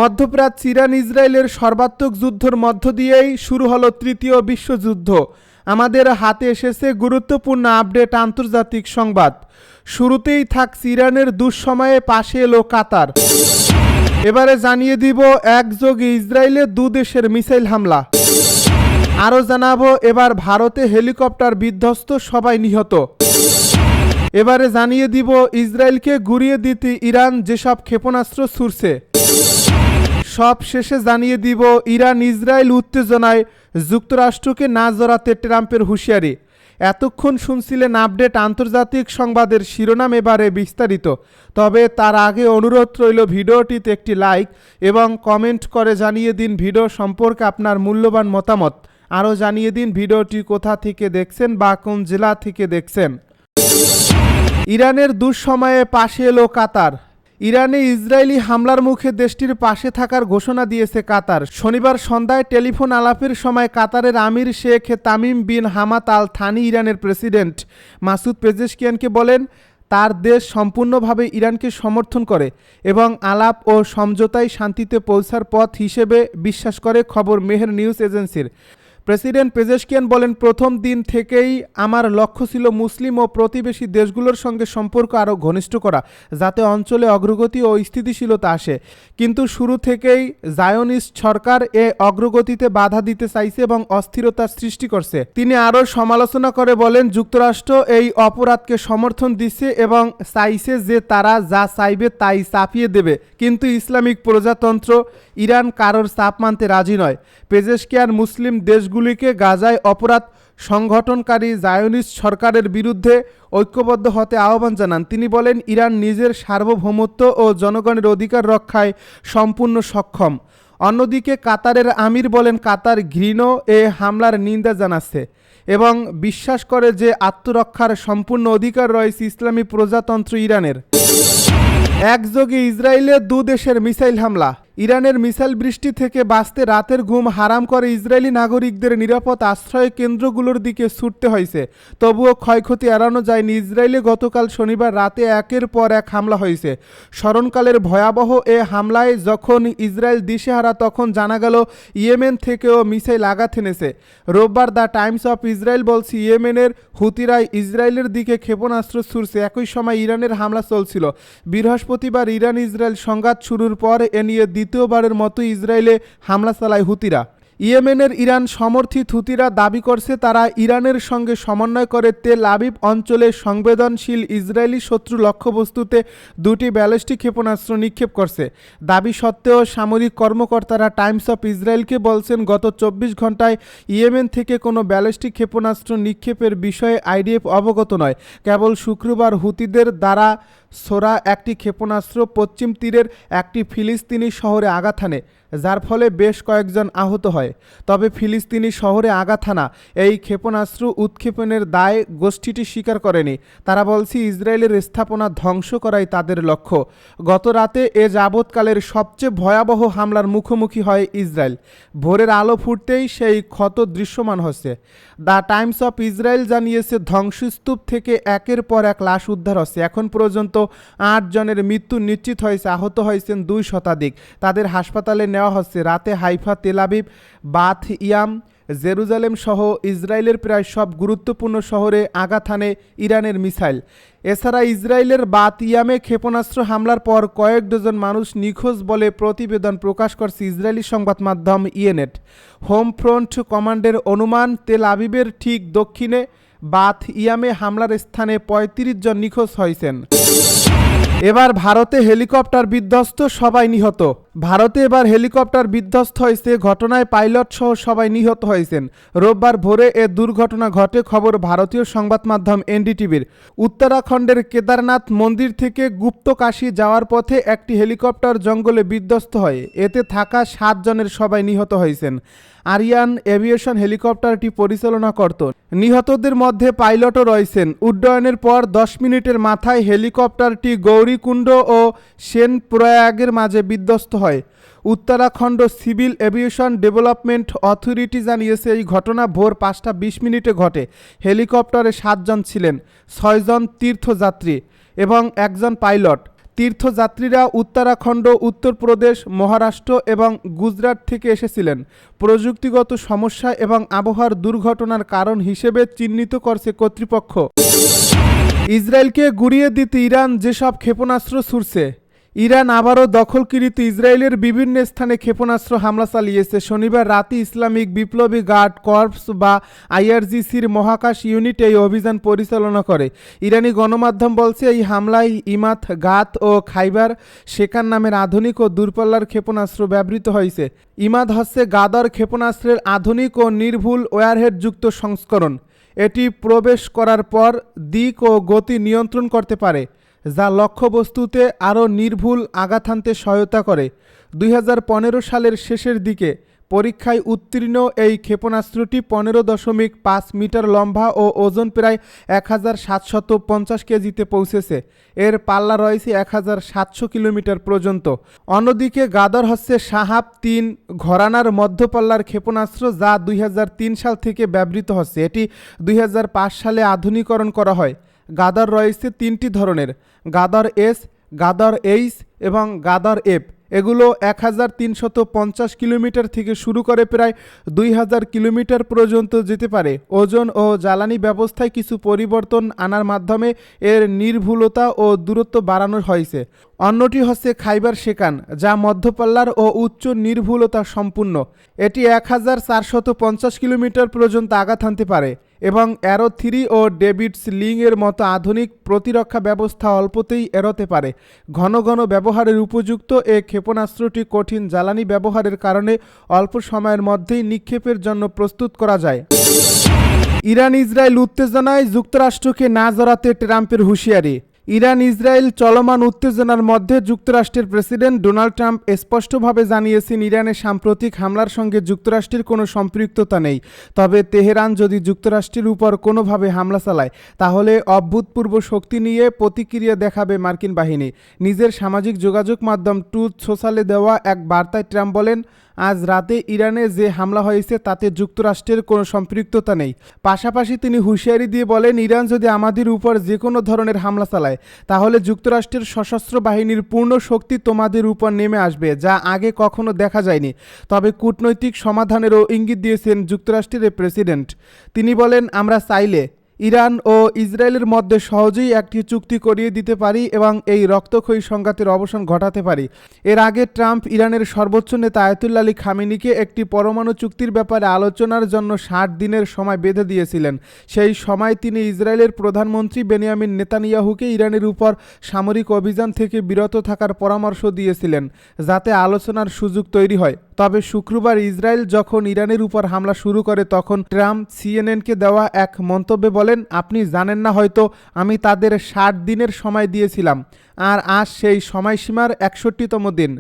মধ্যপ্রাচ্য ইরান ইসরায়েলের সর্বাত্মক যুদ্ধের মধ্য দিয়েই শুরু হলো তৃতীয় বিশ্বযুদ্ধ। আমাদের হাতে এসেছে গুরুত্বপূর্ণ আপডেট আন্তর্জাতিক সংবাদ। শুরুতেই থাকছে ইরানের দুঃসময়ে পাশে এলো কাতার। এবারে জানিয়ে দিব একযোগে ইসরায়েলে দুদেশের মিসাইল হামলা। আরও জানাবো এবার ভারতে হেলিকপ্টার বিধ্বস্ত, সবাই নিহত। এবারে জানিয়ে দিব ইসরায়েলকে গুঁড়িয়ে দিতে ইরান যেসব ক্ষেপণাস্ত্র ছুড়ছে। সব শেষে জানিয়ে দিব ইরান ইসরায়েল উত্তেজনায় যুক্তরাষ্ট্রকে না জড়াতে ট্রাম্পের হুঁশিয়ারি। এতক্ষণ শুনছিলেন আপডেট আন্তর্জাতিক সংবাদের শিরোনাম, এবারে বিস্তারিত। তবে তার আগে অনুরোধ রইল ভিডিওটিতে একটি লাইক এবং কমেন্ট করে জানিয়ে দিন ভিডিও সম্পর্কে আপনার মূল্যবান মতামত। আরও জানিয়ে দিন ভিডিওটি কোথা থেকে দেখছেন বা কোন জেলা থেকে দেখছেন। ইরানের দুঃসময়ে পাশে এলো কাতার। ইরানে ইসরায়েলি হামলার মুখে দেশটির পাশে থাকার ঘোষণা দিয়েছে কাতার। শনিবার সন্ধ্যায় টেলিফোন আলাপের সময় কাতারের আমির Sheikh Tamim bin Hamad Al Thani ইরানের প্রেসিডেন্ট মাসুদ পেজেশকিয়ানকে বলেন তার দেশ সম্পূর্ণভাবে ইরানকে সমর্থন করে এবং আলাপ ও সমঝোতায় শান্তিতে পৌঁছার পথ হিসেবে বিশ্বাস করে, খবর মেহের নিউজ এজেন্সির। প্রেসিডেন্ট পেজেশকিয়ান বলেন, প্রথম দিন থেকেই আমার লক্ষ্য ছিল মুসলিম ও প্রতিবেশী দেশগুলোর সঙ্গে সম্পর্ক আরও ঘনিষ্ঠ করা, যাতে অঞ্চলে অগ্রগতি ও স্থিতিশীলতা আসে। কিন্তু শুরু থেকেই জায়োনিস্ট সরকার এ অগ্রগতিতে বাধা দিতে চাইছে এবং অস্থিরতার সৃষ্টি করছে। তিনি আরও সমালোচনা করে বলেন, যুক্তরাষ্ট্র এই অপরাধকে সমর্থন দিচ্ছে এবং চাইছে যে তারা যা চাইবে তাই চাপিয়ে দেবে, কিন্তু ইসলামিক প্রজাতন্ত্র ইরান কারোর চাপ মানতে রাজি নয়। পেজেশকিয়ান মুসলিম দেশগুলিকে গাজায় অপরাধ সংগঠনকারী জায়োনিস্ট সরকারের বিরুদ্ধে ঐক্যবদ্ধ হতে আহ্বান জানান। তিনি বলেন, ইরান নিজের সার্বভৌমত্ব ও জনগণের অধিকার রক্ষায় সম্পূর্ণ সক্ষম। অন্যদিকে কাতারের আমির বলেন, কাতার ঘৃণ্য এ হামলার নিন্দা জানাচ্ছে এবং বিশ্বাস করে যে আত্মরক্ষার সম্পূর্ণ অধিকার রয়েছে ইসলামী প্রজাতন্ত্র ইরানের। একযোগে ইসরায়েলে দুদেশের মিসাইল হামলা। ইরানের মিসাইল বৃষ্টি থেকে বাঁচতে রাতের ঘুম হারাম করে ইসরায়েলি নাগরিকদের নিরাপদ আশ্রয় কেন্দ্রগুলোর দিকে ছুটতে হয়েছে। তবুও ক্ষয়ক্ষতি এড়ানো যায়নি। ইসরায়েলে গতকাল শনিবার রাতে একের পর এক হামলা হয়েছে। স্মরণকালের ভয়াবহ এ হামলায় যখন ইসরায়েল দিশেহারা, তখন জানা গেল ইয়েমেন থেকেও মিসাইল আঘাত এনেছে। রোববার দ্য টাইমস অফ ইসরায়েল বলছে, ইয়েমেনের হুতিরা ইসরায়েলের দিকে ক্ষেপণাস্ত্র ছুড়ছে। একই সময় ইরানের হামলা চলছিল। বৃহস্পতিবার ইরান ইসরায়েল সংঘাত শুরুর পর এ নিয়ে দ্বিতীয়বারের মতো ইসরায়েলে হামলা চালায় হুতিরা। ইয়েমেনের ইরান সমর্থিত হুতিরা দাবি করছে তারা ইরানের সঙ্গে সমন্বয় করে তেল আবিব অঞ্চলে সংবেদনশীল ইসরায়েলি শত্রু লক্ষ্যবস্তুতে দুটি ব্যালিস্টিক ক্ষেপণাস্ত্র নিক্ষেপ করছে। দাবি সত্ত্বেও সামরিক কর্মকর্তারা টাইমস অফ ইসরায়েলকে বলছেন, গত 24 ঘন্টায় ইয়েমেন থেকে কোনো ব্যালিস্টিক ক্ষেপণাস্ত্র নিক্ষেপের বিষয়ে আইডিএফ অবগত নয়। কেবল শুক্রবার হুতিদের দ্বারা ছোড়া একটি ক্ষেপণাস্ত্র পশ্চিম তীরের একটি ফিলিস্তিনি শহরে আঘাত হানে, যার ফলে বেশ কয়েকজন আহত হয়। তবে ফিলিস্তিনি শহরে আঘাত হানা এই ক্ষেপণাস্ত্র উৎক্ষেপণের দায় গোষ্ঠীটি স্বীকার করেনি। তারা বলছে, ইসরায়েলের স্থাপনা ধ্বংস করাই তাদের লক্ষ্য। গত রাতে এ যাবৎকালের সবচেয়ে ভয়াবহ হামলার মুখোমুখি হয় ইসরায়েল। ভোরের আলো ফুটতেই সেই ক্ষত দৃশ্যমান হচ্ছে। দ্য টাইমস অফ ইসরায়েল জানিয়েছে, ধ্বংসস্তূপ থেকে একের পর এক লাশ উদ্ধার হচ্ছে। এখন পর্যন্ত 8 জনের মৃত্যু নিশ্চিত হয়েছে, আহত হয়েছেন 2 শতাধিক। তাদের হাসপাতালে নেওয়া হচ্ছে। রাতে Haifa, Tel Aviv, bath yam, Jerusalem সহ ইসরায়েলের প্রায় সব গুরুত্বপূর্ণ শহরে আঘাত হানে ইরানের মিসাইল। এছাড়া ইসরায়েলের বাত ইয়ামে ক্ষেপণাস্ত্র হামলার পর কয়েক ডজন মানুষ নিখোঁজ বলে প্রতিবেদন প্রকাশ করছে ইসরায়েলি সংবাদ মাধ্যম ইয়েনেট। হোম ফ্রন্ট কমান্ডের অনুমান, তেল আবিবের ঠিক দক্ষিণে বাথ ইয়ামে হামলার স্থানে 35 জন নিখোঁজ হয়েছেন। এবার ভারতে হেলিকপ্টার বিধ্বস্ত, সবাই নিহত। ভারতে এবার হেলিকপ্টার বিধ্বস্ত হয়েছে। ঘটনায় পাইলট সহ সবাই নিহত হয়েছেন। রোববার ভোরে এ দুর্ঘটনা ঘটে, খবর ভারতীয় সংবাদ মাধ্যম এনডিটিভির। উত্তরাখণ্ডের কেদারনাথ মন্দির থেকে গুপ্তকাশী যাওয়ার পথে একটি হেলিকপ্টার জঙ্গলে বিধ্বস্ত হয়। এতে থাকা 7 জনের সবাই নিহত হয়েছেন। আরিয়ান এভিয়েশন হেলিকপ্টারটি পরিচালনা করত। নিহতদের মধ্যে পাইলটও রয়েছেন। উড্ডয়নের পর 10 মিনিটের মাথায় হেলিকপ্টারটি গৌরীকুণ্ড ও সেনপ্রয়াগের মাঝে বিধ্বস্ত হয়। Uttarakhand civil aviation development authority জানিয়েছে, এই ঘটনা ভোর 5:20 ঘটে। হেলিকপ্টারে 7 জন ছিলেন, 6 জন তীর্থযাত্রী এবং 1 জন পাইলট। তীর্থযাত্রীরা উত্তরাখণ্ড, উত্তরপ্রদেশ, মহারাষ্ট্র এবং গুজরাট থেকে এসেছিলেন। প্রযুক্তিগত সমস্যা এবং আবহাওয়ার দুর্ঘটনার কারণ হিসেবে চিহ্নিত করছে কর্তৃপক্ষ। ইসরায়েলকে গুঁড়িয়ে দিতে ইরান যেসব ক্ষেপণাস্ত্র ছুড়ছে। ইরান আবারও দখলকৃত ইসরায়েলের বিভিন্ন স্থানে ক্ষেপণাস্ত্র হামলা চালিয়েছে। শনিবার রাতে ইসলামিক বিপ্লবী গার্ড কর্পস বা আইআরজিসির মহাকাশ ইউনিট এই অভিযান পরিচালনা করে। ইরানি গণমাধ্যম বলছে, এই হামলায় ইমাদ, গাত ও খাইবার শেকান নামের আধুনিক ও দূরপাল্লার ক্ষেপণাস্ত্র ব্যবহৃত হয়েছে। ইমাদ হচ্ছে গাদর ক্ষেপণাস্ত্রের আধুনিক ও নির্ভুল ওয়ারহেডযুক্ত সংস্করণ। এটি প্রবেশ করার পর দিক ও গতি নিয়ন্ত্রণ করতে পারে, যা লক্ষ্যবস্তুতে আরও নির্ভুল আঘাত হানতে সহায়তা করে। 2015 সালের শেষের দিকে পরীক্ষায় উত্তীর্ণ এই ক্ষেপণাস্ত্রটি 15.5 মিটার লম্বা ও ওজন প্রায় 1750 কেজিতে পৌঁছেছে। এর পাল্লা রয়েছে 1700 কিলোমিটার পর্যন্ত। অন্যদিকে গাদর হচ্ছে শাহাব-3 ঘরানার মধ্যপাল্লার ক্ষেপণাস্ত্র, যা 2003 সাল থেকে ব্যবহৃত হচ্ছে। এটি 2005 সালে আধুনিকরণ করা হয়। গাদর রয়েছে 3টি ধরনের: গাদর এস, গাদর এইচ এবং গাদর এফ। এগুলো 1350 কিলোমিটার থেকে শুরু করে প্রায় 2000 কিলোমিটার পর্যন্ত যেতে পারে। ওজন ও জ্বালানি ব্যবস্থায় কিছু পরিবর্তন আনার মাধ্যমে এর নির্ভুলতা ও দূরত্ব বাড়ানো হয়েছে। অন্যটি হচ্ছে খাইবার শেকান, যা মধ্যপাল্লার ও উচ্চ নির্ভুলতা সম্পূর্ণ। এটি 1450 কিলোমিটার পর্যন্ত আঘাত হানতে পারে এবং অ্যারো 3 ও ডেভিড স্লিং এর মতো আধুনিক প্রতিরক্ষা ব্যবস্থা অল্পতেই এড়াতে পারে। ঘন ঘন ব্যবহারের উপযুক্ত এ ক্ষেপণাস্ত্রটি কঠিন জ্বালানি ব্যবহারের কারণে অল্প সময়ের মধ্যেই নিক্ষেপের জন্য প্রস্তুত করা যায়। ইরান ইসরায়েল উত্তেজনায়, যুক্তরাষ্ট্রকে না জড়াতে ট্রাম্পের হুঁশিয়ারি। ইরান ইসরায়েল চলমান উত্তেজনার মধ্যে যুক্তরাষ্ট্রের প্রেসিডেন্ট ডোনাল্ড ট্রাম্প স্পষ্টভাবে জানিয়েছেন, ইরানের সাম্প্রতিক হামলার সঙ্গে যুক্তরাষ্ট্রের কোনো সম্পৃক্ততা নেই। তবে তেহরান যদি যুক্তরাষ্ট্রের উপর কোনোভাবে হামলা চালায়, তাহলে অভূতপূর্ব শক্তি নিয়ে প্রতিক্রিয়া দেখাবে মার্কিন বাহিনী। নিজের সামাজিক যোগাযোগ মাধ্যম ট্রুথ সোশ্যালে দেওয়া এক বার্তায় ট্রাম্প বলেন, আজ রাতে ইরানে যে হামলা হয়েছে তাতে যুক্তরাষ্ট্রের কোনো সম্পৃক্ততা নেই। পাশাপাশি তিনি হুঁশিয়ারি দিয়ে বলেন, ইরান যদি আমাদের উপর যে কোনো ধরনের হামলা চালায়, তাহলে যুক্তরাষ্ট্রের সশস্ত্র বাহিনীর পূর্ণ শক্তি তোমাদের উপর নেমে আসবে, যা আগে কখনো দেখা যায়নি। তবে কূটনৈতিক সমাধানেরও ইঙ্গিত দিয়েছেন যুক্তরাষ্ট্রের প্রেসিডেন্ট। তিনি বলেন, আমরা চাইলে ইরান ও ইসরায়েলের মধ্যে সহজেই একটি চুক্তি করিয়ে দিতে পারি এবং এই রক্তক্ষয়ী সংঘাতের অবসান ঘটাতে পারি। এর আগে ট্রাম্প ইরানের সর্বোচ্চ নেতা আয়াতুল্লাহ আলী খামেনিকে একটি পরমাণু চুক্তির ব্যাপারে আলোচনার জন্য 60 দিনের সময় বেঁধে দিয়েছিলেন। সেই সময় তিনি ইসরায়েলের প্রধানমন্ত্রী বেনিয়ামিন নেতানিয়াহুকে ইরানের উপর সামরিক অভিযান থেকে বিরত থাকার পরামর্শ দিয়েছিলেন, যাতে আলোচনার সুযোগ তৈরি হয়। তবে শুক্রবার ইসরায়েল যখন ইরানের উপর হামলা শুরু করে, তখন ট্রাম্প সিএনএনকে দেওয়া এক মন্তব্যে বলেন, আপনি জানেন না হয়তো, আমি তাদের 60 দিনের সময় দিয়েছিলাম, আর আজ সেই সময়সীমার 61তম দিন।